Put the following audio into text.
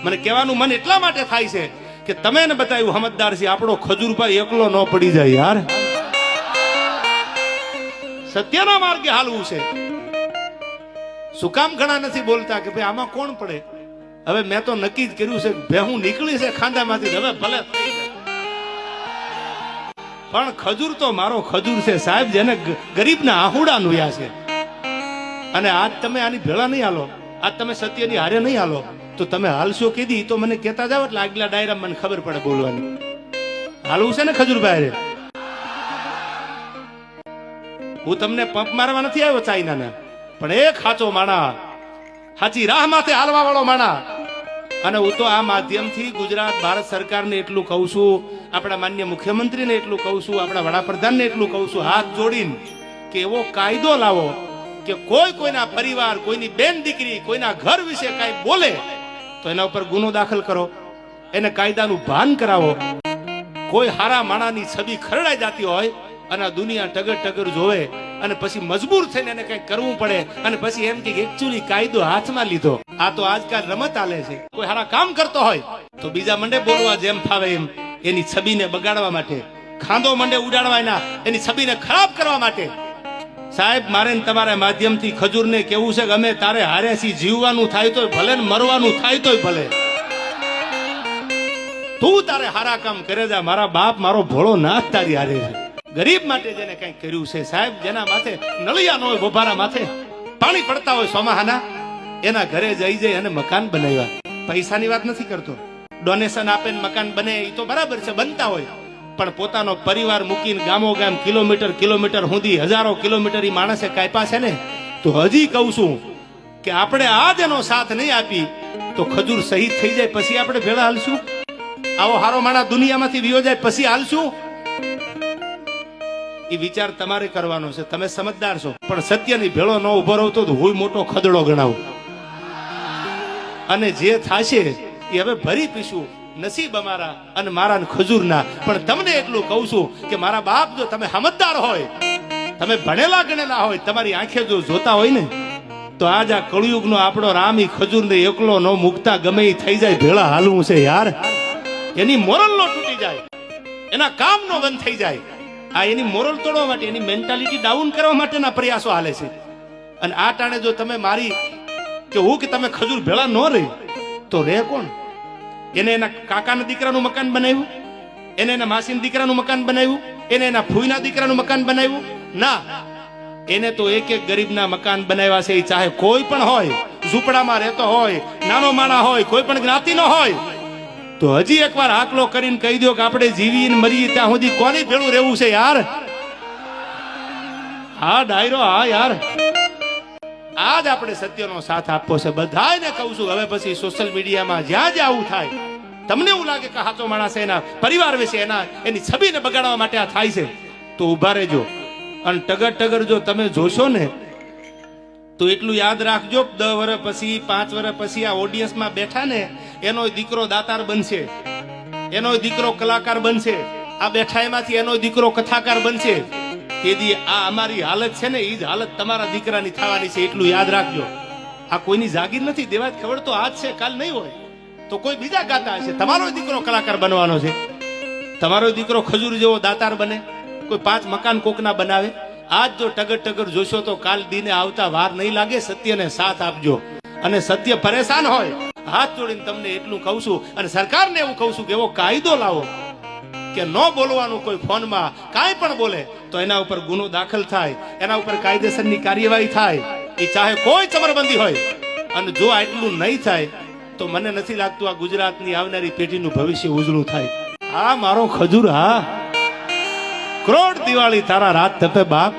મને કહેવાનું મન એટલા માટે થાય છે કે તમે એને બતાવ્યું સમજદાર છે, આપણો ખજૂરભાઈ એકલો ન પડી જાય યાર. સત્યના માર્ગે હાલવું છે. શું કામ ઘણા નથી બોલતા કે ભાઈ આમાં કોણ પડે? હવે મેં તો નક્કી જ કર્યું છે કે હું નીકળી છે ખાંદામાંથી, હવે ભલે થઈ જાય. પણ ખજૂર તો મારો ખજૂર છે સાહેબ, જેને ગરીબના આહુડા નુયા છે. અને આજ તમે આની ભેળા નહીં હાલો, આજ તમે સત્યની હારે નહીં હાલો, તો તમે હાલશો કીધી તો મને કહેતા જાવ એટલે આગલા ડાયરા મને ખબર પડે બોલવાની. હાલવું છે ને ખજૂરભાઈ? હું તમને પંપ મારવા નથી આવ્યો ચાઇનાને, પણ એક સાચો માણા, સાચી રાહ માથે હાલવા વાળો માણા. અને હું તો આ માધ્યમથી ગુજરાત ભારત સરકારને એટલું કહું છું, આપણા માન્ય મુખ્યમંત્રીને એટલું કહું છું, આપણા વડાપ્રધાનને એટલું કહું છું, હાથ જોડીને કે એવો કાયદો લાવો કે કોઈના પરિવાર, કોઈની બેન દીકરી, કોઈના ઘર વિશે કાંઈ બોલે તો એના ઉપર ગુનો દાખલ કરો, એને કાયદાનું ભાન કરાવો. કોઈ હારા માણાની છબી ખરડાઈ જતી હોય અને દુનિયા ટગર ટગર જોવે અને પછી મજબૂર થઈને એને કંઈક કરવું પડે અને પછી એમ કે એકચ્યુઅલી કાયદો હાથમાં લીધો. આ તો આજકાલ રમત હાલે છે. કોઈ હારા કામ કરતો હોય તો બીજા મંડે બોલવા જેમ ફાવે એમ, એની છબીને બગાડવા માટે, ખાંદો મંડે ઉડાડવા એના, એની છબીને ખરાબ કરવા માટે. સાહેબ, મારે તમારા માધ્યમથી ખજૂરને કેવું છે કે અમે તારે હારે છીએ, જીવવાનું થાય તોય ભલે ને મરવાનું થાય તોય ભલે. તું તારે હારા કામ કરે જા, મારા બાપ મારો ભોળો નાથ તારી હારે છે. ગરીબ માટે જેને કંઈક કર્યું છે સાહેબ, જેના માથે નળિયા ન હોય, બોભારા માથે પાણી પડતા હોય સોમાહાના, એના ઘરે જઈ જઈ અને મકાન બનાવ્યા. પૈસાની વાત નથી કરતો, ડોનેશન આપે મકાન બને એ તો બરાબર છે, બનતા હોય, પણ પોતાનો પરિવાર મૂકીને ગામો ગામ કિલોમીટર સુધી, હજારો કિલોમીટર એ માણસે કાપ્યા છે ને. તો હજી કહું છું કે આપણે આજ એનો સાથ નહીં આપી તો ખજૂર શહીદ થઈ જાય પછી આપણે ભેળા હાલશું? આવો હારો માણસ દુનિયામાંથી વિયો જાય પછી હાલશું? એ વિચાર તમારે કરવાનો છે. તમે સમજદાર છો, પણ સત્યની ભેળો ન ઉભો રહો તો હું મોટો ખદડો ગણાવું. અને જે થશે એ હવે ભરી પીશું, નસીબ અમારા અને મારા ખજૂરના. પણ તમને એટલું કહું છું કે મારા બાપ, જો તમે સમજદાર હોય, તમે ભણેલા ગણેલા હોય, તમારી આંખે જો જોતા હોય ને, તો આજ આ કળિયુગનો આપણો રામ ઈ ખજૂરને એકલો ન મુકતા ગમે એ થઈ જાય, ભેળા હાલવું છે યાર. એની મોરલ નો તૂટી જાય, એના કામ નો બંધ થઈ જાય. આ એની મોરલ તોડવા માટે, એની મેન્ટાલિટી ડાઉન કરવા માટેના પ્રયાસો હાલે છે. અને આ ટાણે જો તમે મારી કે હું કે તમે ખજૂર ભેળા ન રહી તો રે કોણ? એને એના કાકાના દીકરાનું મકાન બનાવ્યું, એને એના માસીના દીકરાનું મકાન બનાવ્યું, એને એના ફૂઈના દીકરાનું મકાન બનાવ્યું? ના, એને તો એક એક ગરીબના મકાન બનાવ્યા છે. એ ચાહે કોઈ પણ હોય, ઝૂંપડામાં રહેતો હોય, નાનો માણા હોય, કોઈ પણ જ્ઞાતિનો હોય, તો હજી એકવાર આકલો કરીને કહી દો કે આપણે જીવીને મરીએ ત્યાં સુધી કોની ભેળું રહેવું છે યાર? હા ડાયરો, હા યાર, આજ આપણે સત્યનો સાથ આપવો છે. બધાને કહું છું, હવે પછી સોશિયલ મીડિયામાં જ્યાં જ્યાં આવું થાય, તમને એવું લાગે કે સાચો માણસ એના પરિવાર વિશે, એની છબીને બગાડવા માટે આ થાય છે, તો ઉભા રહેજો. અને ટગર જો તમે જોશો ને તો એટલું યાદ રાખજો, 10 વર્ષ પછી, 5 વર્ષ પછી આ ઓડિયન્સમાં બેઠા ને, એનો દીકરો દાતાર બનશે, એનો દીકરો કલાકાર બનશે, આ બેઠા એમાંથી એનો દીકરો કથાકાર બનશે. તેથી આ અમારી હાલત છે ને, એ જ હાલત તમારા દીકરાની થવાની છે, એટલું યાદ રાખજો. આ કોઈની જાગીર નથી, દેવા ખબર તો આજ છે, કાલ નહીં હોય તો કોઈ બીજા ગાતા હશે. તમારો દીકરો કલાકાર બનવાનો છે, તમારો દીકરો ખજૂર જેવો દાતાર બને, કોઈ 5 મકાન કોકના બનાવે. આજ જો ટગર જોશો તો કાલ દીને આવતા વાર નહીં લાગે. સત્યને સાથ આપજો. અને સત્ય પરેશાન હોય, હાથ જોડીને તમને એટલું કહું છું, અને સરકારને એવું કહું છું કે એવો કાયદો લાવો કે ન બોલવાનું. કોઈ ફોનમાં કાંઈ પણ બોલે તો એના ઉપર ગુનો દાખલ થાય, એના ઉપર કાયદેસરની કાર્યવાહી થાય, એ ચાહે કોઈ ચમરબંધી હોય. અને જો આટલું નહીં થાય તો મને નથી લાગતું આ ગુજરાતની આવનારી પેઢીનું ભવિષ્ય ઉજળું થાય. હા મારો ખજૂર, હા, કરોડ દિવાળી તારા રાત તપે બાપ.